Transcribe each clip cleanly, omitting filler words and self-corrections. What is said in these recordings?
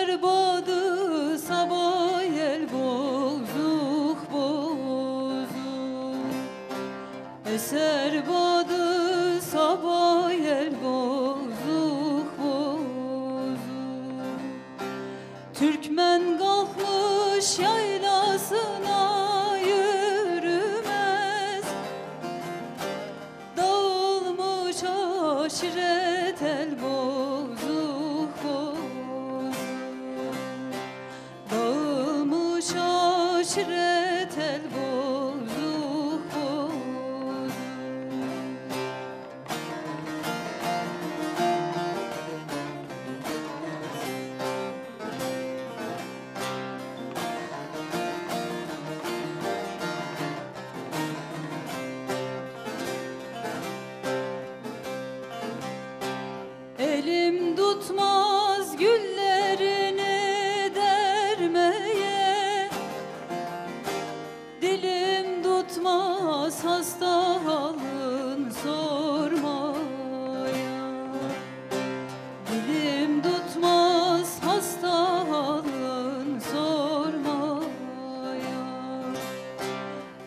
Eser badı sabah el bozuk bozuk. Eser badı sabah el bozuk bozuk. Türkmen kalkmış yaylasına yürümez. Dağılmış aşiret el bozuk bozuk. Dağılmış aşiret el bozuk bozuk. Elim tutmaz güllerini dermeye, dilim tutmaz hasta halın sormaya. Dilim tutmaz hasta halın sormaya.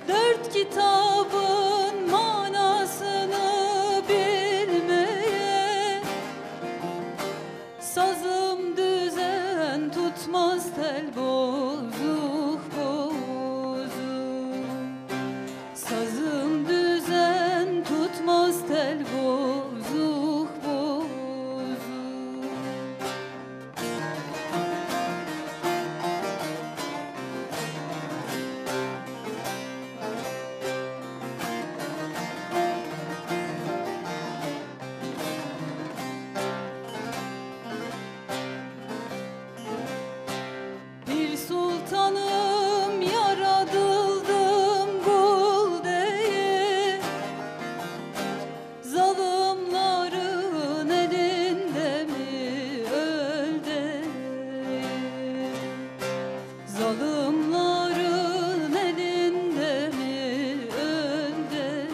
Dört kitabın manasını bilmeye, sazım düzen tutmaz tel bozuk bozuk. Sazım düzen tutmaz tel bozuk bozuk. Bir sultanım yaratıldım kul diye, zalimlerin elinde mi öl diye. Zalimlerin elinde mi öl diye.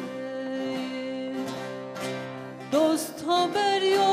Dost haber yok